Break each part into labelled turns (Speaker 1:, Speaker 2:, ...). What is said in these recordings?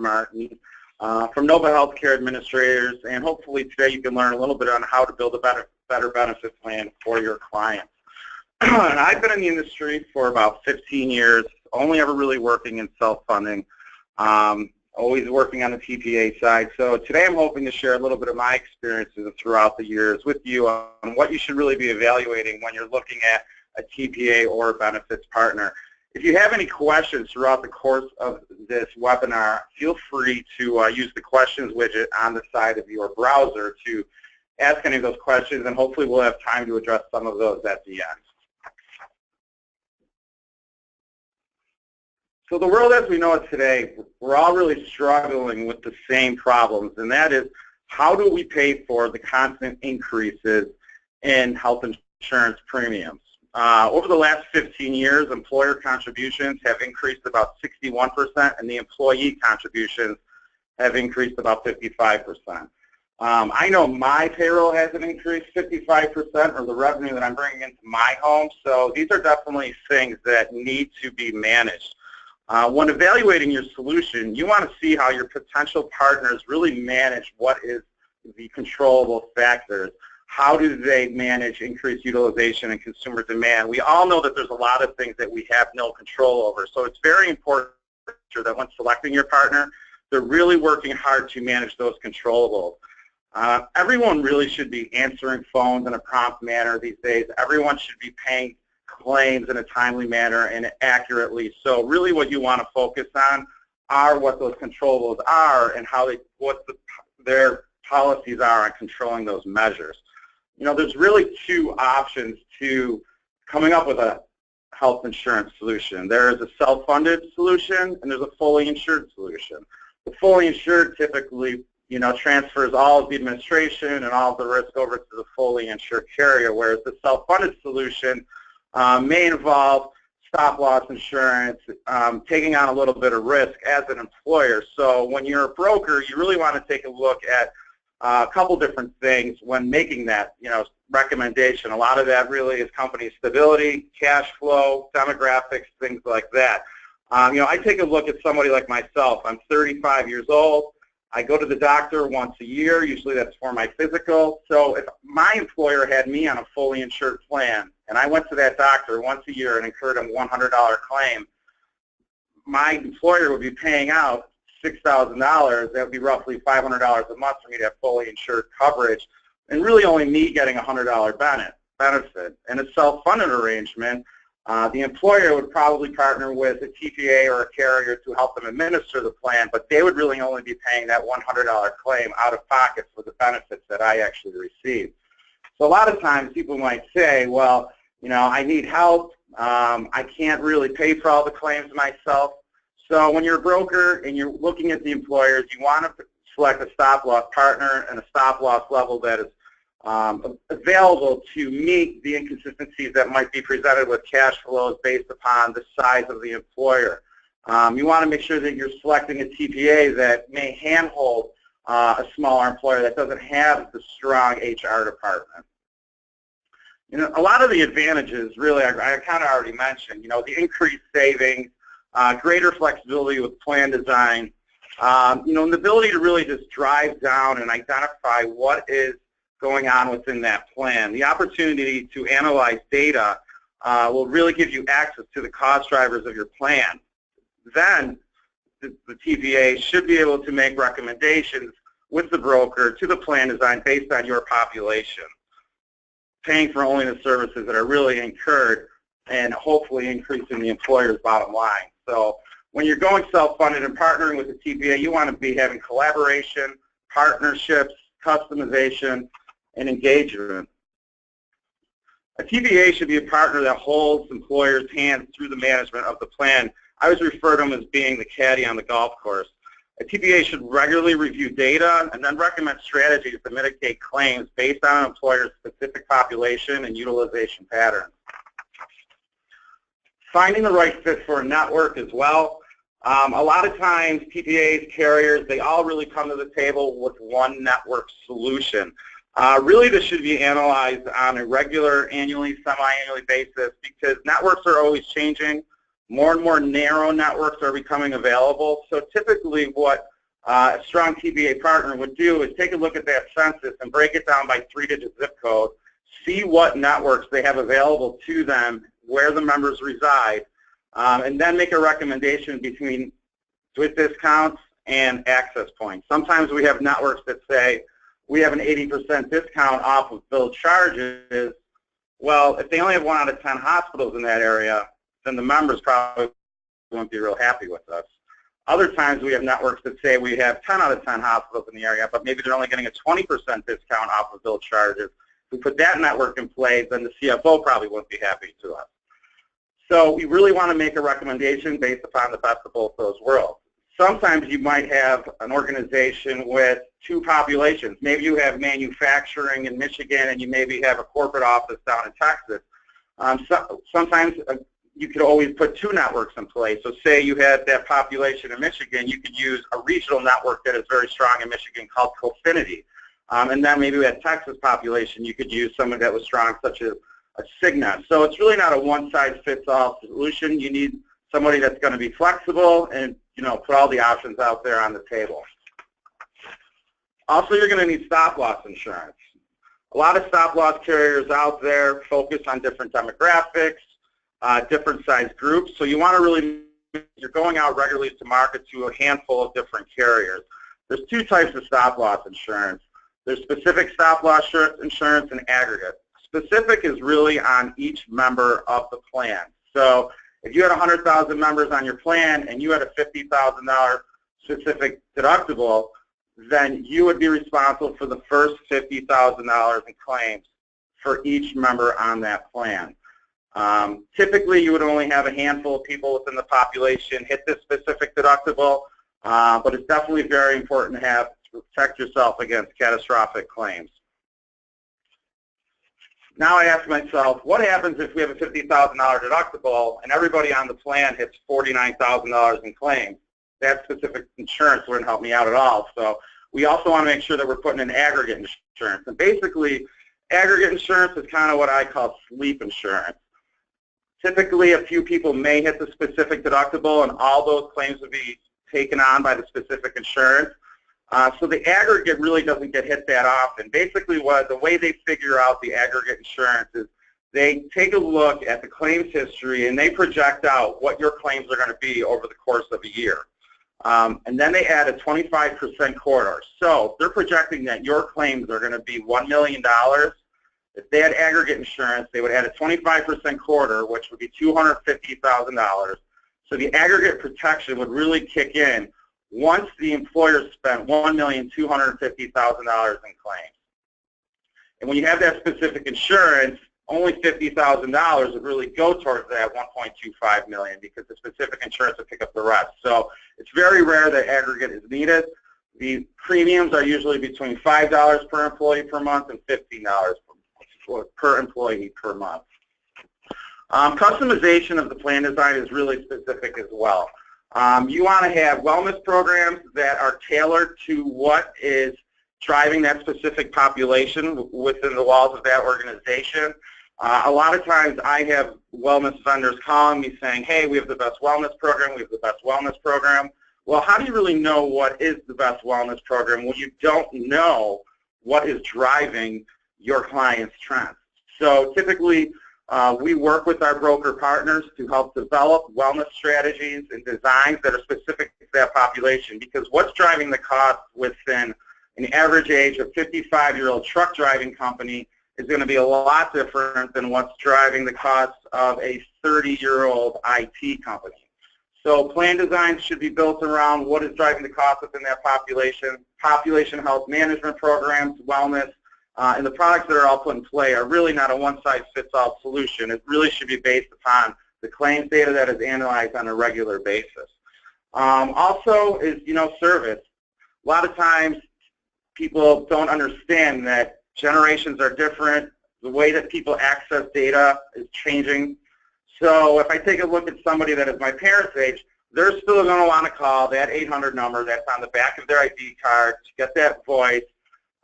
Speaker 1: Martin, from Nova Healthcare Administrators, and hopefully today you can learn a little bit on how to build a better benefit plan for your clients. And I've been in the industry for about 15 years, only ever really working in self-funding, always working on the TPA side. So today I'm hoping to share a little bit of my experiences throughout the years with you on what you should really be evaluating when you're looking at a TPA or a benefits partner. If you have any questions throughout the course of this webinar, feel free to use the questions widget on the side of your browser to ask any of those questions, and hopefully we'll have time to address some of those at the end. So the world as we know it today, we're all really struggling with the same problems, and that is, how do we pay for the constant increases in health insurance premiums? Over the last 15 years, employer contributions have increased about 61%, and the employee contributions have increased about 55%. I know my payroll hasn't increased 55%, or the revenue that I'm bringing into my home, so these are definitely things that need to be managed. When evaluating your solution, you want to see how your potential partners really manage what is the controllable factors. How do they manage increased utilization and consumer demand? We all know that there's a lot of things that we have no control over, so it's very important that when selecting your partner, they're really working hard to manage those controllables. Everyone really should be answering phones in a prompt manner these days. Everyone should be paying claims in a timely manner and accurately. So really what you want to focus on are what those controllables are and how their policies are on controlling those measures. You know, there's really two options to coming up with a health insurance solution. There is a self-funded solution and there's a fully insured solution. The fully insured typically, you know, transfers all of the administration and all of the risk over to the fully insured carrier, whereas the self-funded solution may involve stop-loss insurance, taking on a little bit of risk as an employer. So when you're a broker, you really want to take a look at a couple different things when making that, you know, recommendation. A lot of that really is company stability, cash flow, demographics, things like that. You know, I take a look at somebody like myself. I'm 35 years old. I go to the doctor once a year. Usually that's for my physical. So if my employer had me on a fully insured plan and I went to that doctor once a year and incurred a $100 claim, my employer would be paying out $6,000. That would be roughly $500 a month for me to have fully insured coverage, and really only me getting a $100 benefit. In a self-funded arrangement, the employer would probably partner with a TPA or a carrier to help them administer the plan, but they would really only be paying that $100 claim out of pocket for the benefits that I actually received. So a lot of times people might say, well, you know, I need help. I can't really pay for all the claims myself. So when you're a broker and you're looking at the employers, you want to select a stop-loss partner and a stop-loss level that is available to meet the inconsistencies that might be presented with cash flows based upon the size of the employer. You want to make sure that you're selecting a TPA that may handhold a smaller employer that doesn't have the strong HR department. You know, a lot of the advantages, really, I kind of already mentioned. You know, the increased savings, greater flexibility with plan design, you know, and the ability to really just drive down and identify what is going on within that plan. The opportunity to analyze data will really give you access to the cost drivers of your plan. Then the TPA should be able to make recommendations with the broker to the plan design based on your population, paying for only the services that are really incurred and hopefully increasing the employer's bottom line. So when you're going self-funded and partnering with the TPA, you want to be having collaboration, partnerships, customization, and engagement. A TPA should be a partner that holds employers' hands through the management of the plan. I always refer to them as being the caddy on the golf course. A TPA should regularly review data and then recommend strategies to mitigate claims based on an employer's specific population and utilization patterns. Finding the right fit for a network as well. A lot of times TPAs, carriers, they all really come to the table with one network solution. Really this should be analyzed on a regular, annually, semi-annually basis because networks are always changing. More and more narrow networks are becoming available. So typically what a strong TPA partner would do is take a look at that census and break it down by 3-digit zip code, see what networks they have available to them, where the members reside, and then make a recommendation between with discounts and access points. Sometimes we have networks that say we have an 80% discount off of billed charges. Well, if they only have 1 out of 10 hospitals in that area, then the members probably won't be real happy with us. Other times we have networks that say we have 10 out of 10 hospitals in the area, but maybe they're only getting a 20% discount off of billed charges. If we put that network in place, then the CFO probably wouldn't be happy to us. So we really want to make a recommendation based upon the best of both those worlds. Sometimes you might have an organization with 2 populations. Maybe you have manufacturing in Michigan and you maybe have a corporate office down in Texas. Sometimes you could always put 2 networks in place. So say you had that population in Michigan, you could use a regional network that is very strong in Michigan called Cofinity. And then maybe we had Texas population, you could use someone that was strong such as a Cigna. So it's really not a one-size-fits-all solution. You need somebody that's going to be flexible and put all the options out there on the table. Also, you're going to need stop-loss insurance. A lot of stop-loss carriers out there focus on different demographics, different size groups. So you want to really, you're going out regularly to market to a handful of different carriers. There's 2 types of stop-loss insurance. There's specific stop-loss insurance and aggregate. Specific is really on each member of the plan. So if you had 100,000 members on your plan and you had a $50,000 specific deductible, then you would be responsible for the first $50,000 in claims for each member on that plan. Typically, you would only have a handful of people within the population hit this specific deductible, but it's definitely very important to have to protect yourself against catastrophic claims. Now I ask myself, what happens if we have a $50,000 deductible and everybody on the plan hits $49,000 in claims? That specific insurance wouldn't help me out at all. So we also want to make sure that we're putting in aggregate insurance. And basically, aggregate insurance is kind of what I call sleep insurance. Typically, a few people may hit the specific deductible and all those claims would be taken on by the specific insurance. So the aggregate really doesn't get hit that often. Basically, the way they figure out the aggregate insurance is they take a look at the claims history and they project out what your claims are going to be over the course of a year. And then they add a 25% corridor. So they're projecting that your claims are going to be $1 million. If they had aggregate insurance, they would add a 25% corridor, which would be $250,000. So the aggregate protection would really kick in once the employer spent $1,250,000 in claims. And when you have that specific insurance, only $50,000 would really go towards that $1.25 million because the specific insurance would pick up the rest. So it's very rare that aggregate is needed. The premiums are usually between $5 per employee per month and $15 per employee per month. Customization of the plan design is really specific as well. You want to have wellness programs that are tailored to what is driving that specific population within the walls of that organization. A lot of times I have wellness vendors calling me saying, hey, we have the best wellness program, we have the best wellness program. Well, how do you really know what is the best wellness program when you don't know what is driving your client's trends? So typically, we work with our broker partners to help develop wellness strategies and designs that are specific to that population, because what's driving the cost within an average age of 55-year-old truck driving company is going to be a lot different than what's driving the cost of a 30-year-old IT company. So plan designs should be built around what is driving the cost within that population health management programs, wellness, and the products that are all put in play are really not a one-size-fits-all solution. It really should be based upon the claims data that is analyzed on a regular basis. Also is, service. A lot of times people don't understand that generations are different. The way that people access data is changing. So if I take a look at somebody that is my parents' age, they're still going to want to call that 800 number that's on the back of their ID card to get that voice,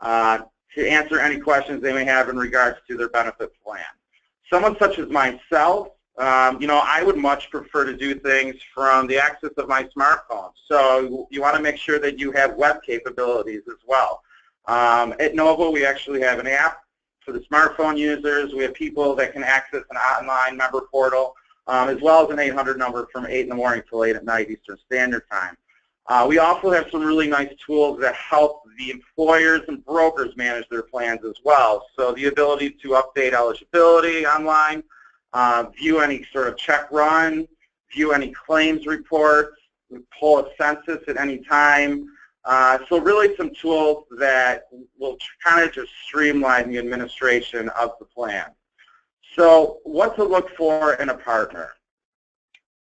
Speaker 1: to answer any questions they may have in regards to their benefit plan. Someone such as myself, I would much prefer to do things from the access of my smartphone. So you want to make sure that you have web capabilities as well. At Nova, we actually have an app for the smartphone users. We have people that can access an online member portal, as well as an 800 number from 8 in the morning till 8 at night Eastern Standard Time. We also have some really nice tools that help the employers and brokers manage their plans as well. So the ability to update eligibility online, view any sort of check run, view any claims reports, pull a census at any time. So really some tools that will kind of just streamline the administration of the plan. So what to look for in a partner?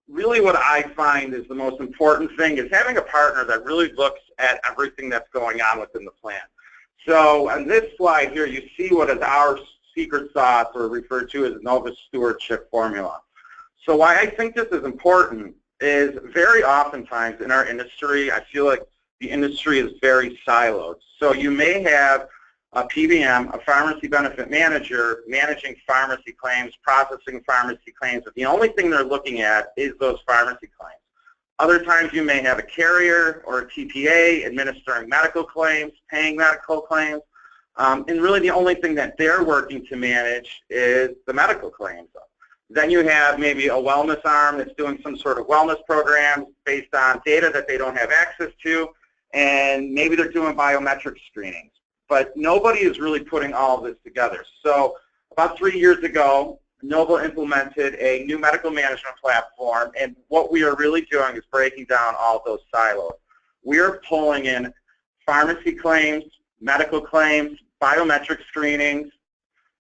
Speaker 1: Really what I find is the most important thing is having a partner that really looks at everything that's going on within the plan. So on this slide here, you see what is our secret sauce, or referred to as Nova Stewardship Formula. So why I think this is important is very oftentimes in our industry, I feel like the industry is very siloed. So you may have a PBM, a pharmacy benefit manager, managing pharmacy claims, processing pharmacy claims, but the only thing they're looking at is those pharmacy claims. Other times you may have a carrier or a TPA administering medical claims, paying medical claims, and really the only thing that they're working to manage is the medical claims. Then you have maybe a wellness arm that's doing some sort of wellness programs based on data that they don't have access to, and maybe they're doing biometric screenings. But nobody is really putting all of this together. So about 3 years ago, Nova implemented a new medical management platform, and what we are really doing is breaking down all of those silos. We are pulling in pharmacy claims, medical claims, biometric screenings,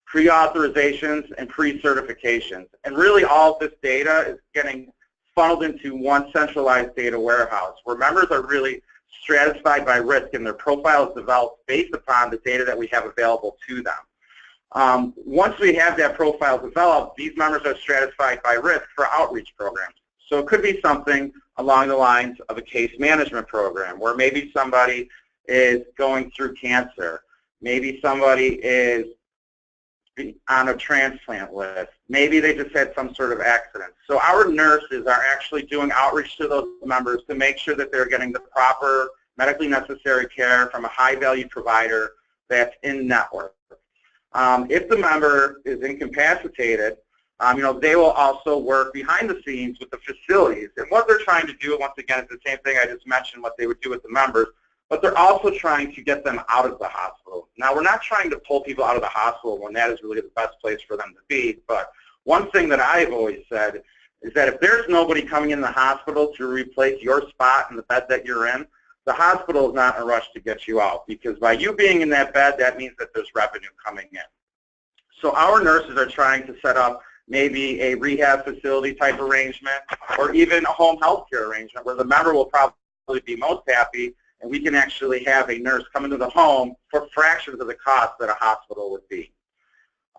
Speaker 1: pre-authorizations, and pre-certifications. And really all of this data is getting funneled into one centralized data warehouse where members are really stratified by risk, and their profile is developed based upon the data that we have available to them. Once we have that profile developed, these members are stratified by risk for outreach programs. So it could be something along the lines of a case management program where maybe somebody is going through cancer, maybe somebody is on a transplant list, maybe they just had some sort of accident. So our nurses are actually doing outreach to those members to make sure that they're getting the proper medically necessary care from a high-value provider that's in network. If the member is incapacitated, they will also work behind the scenes with the facilities. And what they're trying to do, once again, is the same thing I just mentioned, what they would do with the members, but they're also trying to get them out of the hospital. Now, we're not trying to pull people out of the hospital when that is really the best place for them to be, but one thing that I've always said is that if there's nobody coming in the hospital to replace your spot in the bed that you're in, the hospital is not in a rush to get you out, because by you being in that bed, that means that there's revenue coming in. So our nurses are trying to set up maybe a rehab facility type arrangement, or even a home health care arrangement where the member will probably be most happy, and we can actually have a nurse come into the home for fractions of the cost that a hospital would be.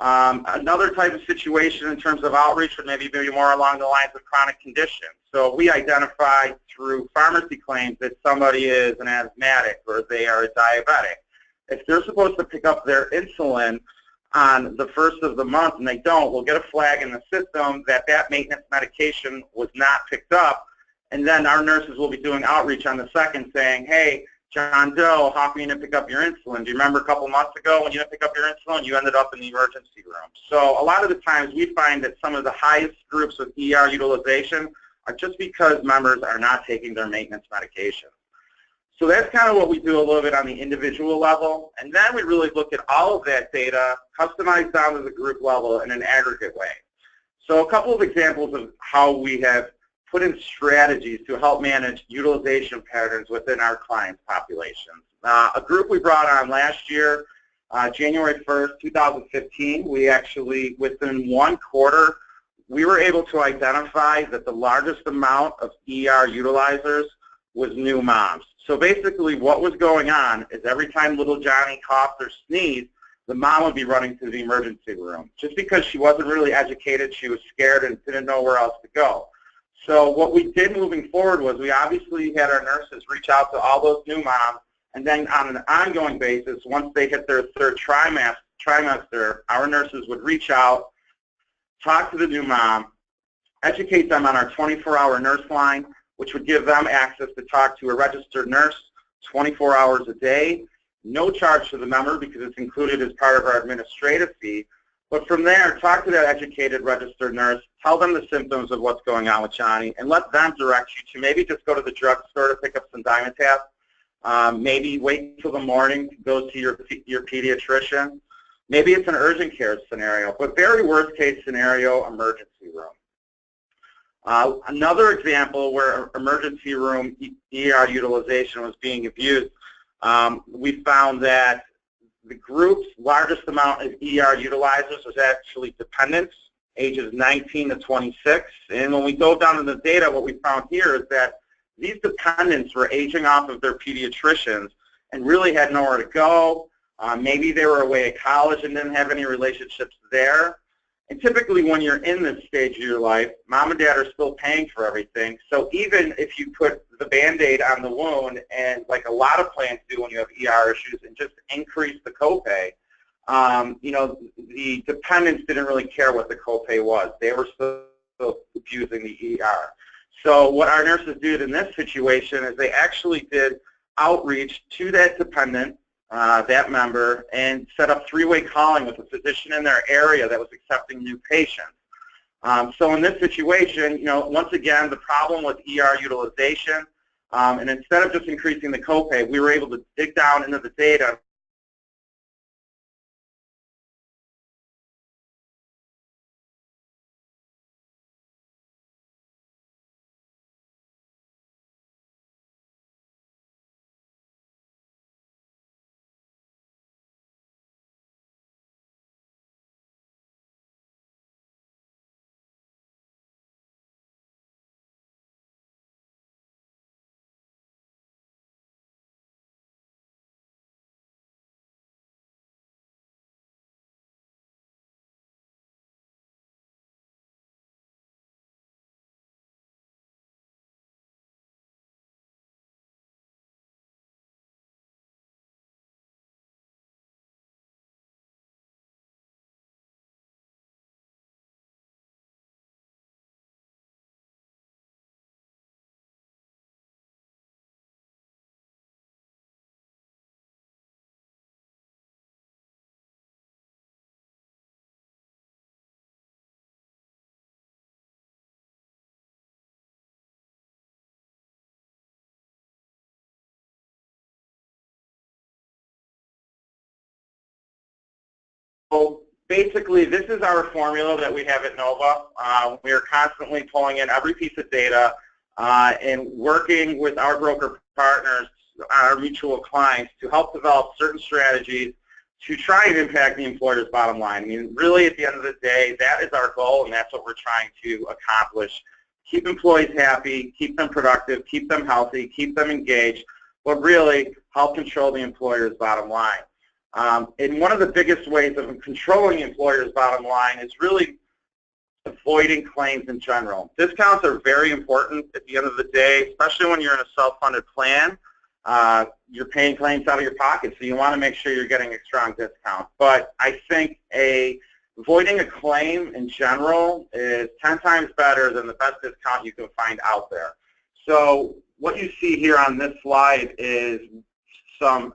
Speaker 1: Another type of situation in terms of outreach would maybe be more along the lines of chronic conditions. So we identify through pharmacy claims that somebody is an asthmatic or they are a diabetic. If they're supposed to pick up their insulin on the first of the month and they don't, we'll get a flag in the system that that maintenance medication was not picked up, and then our nurses will be doing outreach on the second saying, hey, John Doe, how come you didn't pick up your insulin? Do you remember a couple months ago when you didn't pick up your insulin, you ended up in the emergency room? So a lot of the times we find that some of the highest groups of ER utilization are just because members are not taking their maintenance medication. So that's kind of what we do a little bit on the individual level. And then we really look at all of that data, customized down to the group level in an aggregate way. So a couple of examples of how we have put in strategies to help manage utilization patterns within our clients' populations. A group we brought on last year, January 1st, 2015, we actually, within 1 quarter, we were able to identify that the largest amount of ER utilizers was new moms. So basically what was going on is every time little Johnny coughed or sneezed, the mom would be running to the emergency room. Just because she wasn't really educated, she was scared and didn't know where else to go. So what we did moving forward was we obviously had our nurses reach out to all those new moms, and then on an ongoing basis, once they hit their third trimester, our nurses would reach out, talk to the new mom, educate them on our 24-hour nurse line, which would give them access to talk to a registered nurse 24 hours a day. No charge to the member because it's included as part of our administrative fee. But from there, talk to that educated registered nurse, tell them the symptoms of what's going on with Johnny, and let them direct you to maybe just go to the drugstore to pick up some Dimetapp. Maybe wait until the morning to go to your pediatrician. Maybe it's an urgent care scenario, but very worst case scenario, emergency room. Another example where emergency room ER utilization was being abused, we found that the group's largest amount of ER utilizers was actually dependents, ages 19 to 26. And when we dove down into the data, what we found here is that these dependents were aging off of their pediatricians and really had nowhere to go. Maybe they were away at college and didn't have any relationships there. And typically when you're in this stage of your life, mom and dad are still paying for everything. So even if you put the Band-Aid on the wound, and like a lot of plans do when you have ER issues, and just increase the copay, you know, the dependents didn't really care what the copay was. They were still abusing the ER. So what our nurses did in this situation is they actually did outreach to that dependent, that member, and set up three-way calling with a physician in their area that was accepting new patients. So in this situation, you know, once again, the problem was ER utilization, and instead of just increasing the copay, we were able to dig down into the data. So basically, this is our formula that we have at Nova. We are constantly pulling in every piece of data and working with our broker partners, our mutual clients, to help develop certain strategies to try and impact the employer's bottom line. I mean, really, at the end of the day, that is our goal, and that's what we're trying to accomplish. Keep employees happy, keep them productive, keep them healthy, keep them engaged, but really help control the employer's bottom line. And one of the biggest ways of controlling the employer's bottom line is really avoiding claims in general. Discounts are very important at the end of the day, especially when you're in a self-funded plan. You're paying claims out of your pocket, so you want to make sure you're getting a strong discount. But I think avoiding a claim in general is 10 times better than the best discount you can find out there. So what you see here on this slide is some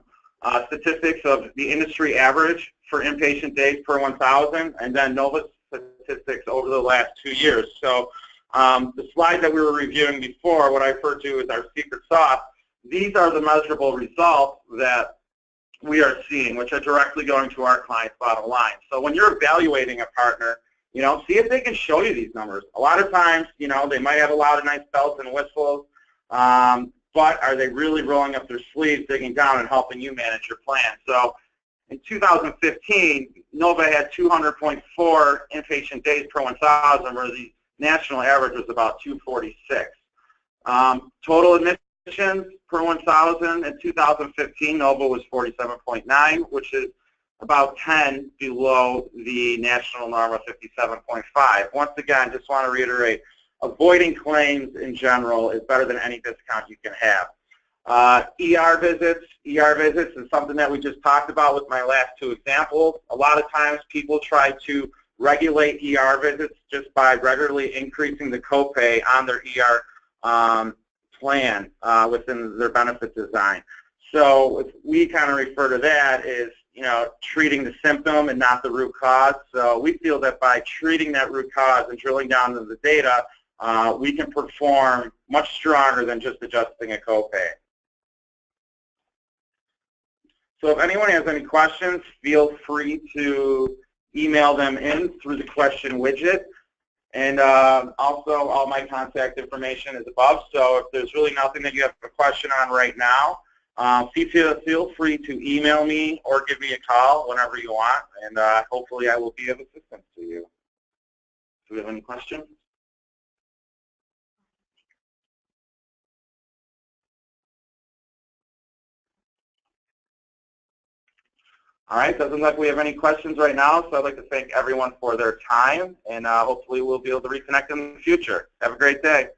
Speaker 1: statistics of the industry average for inpatient days per 1,000, and then Nova statistics over the last 2 years. So the slide that we were reviewing before, what I referred to as our secret sauce, these are the measurable results that we are seeing, which are directly going to our client's bottom line. So when you're evaluating a partner, you know, see if they can show you these numbers. A lot of times, you know, they might have a lot of nice bells and whistles, but are they really rolling up their sleeves, digging down, and helping you manage your plan? So in 2015, Nova had 200.4 inpatient days per 1,000, where the national average was about 246. Total admissions per 1,000 in 2015, Nova was 47.9, which is about 10 below the national norm of 57.5. Once again, just want to reiterate, avoiding claims in general is better than any discount you can have. ER visits is something that we just talked about with my last two examples. A lot of times people try to regulate ER visits just by regularly increasing the copay on their ER plan within their benefit design. So we kind of refer to that as, you know, treating the symptom and not the root cause. So we feel that by treating that root cause and drilling down into the data, we can perform much stronger than just adjusting a copay. So if anyone has any questions, feel free to email them in through the question widget. And also, all my contact information is above. So if there's really nothing that you have a question on right now, feel free to email me or give me a call whenever you want. And hopefully I will be of assistance to you. Do we have any questions? All right, doesn't look like we have any questions right now, so I'd like to thank everyone for their time, and hopefully we'll be able to reconnect in the future. Have a great day.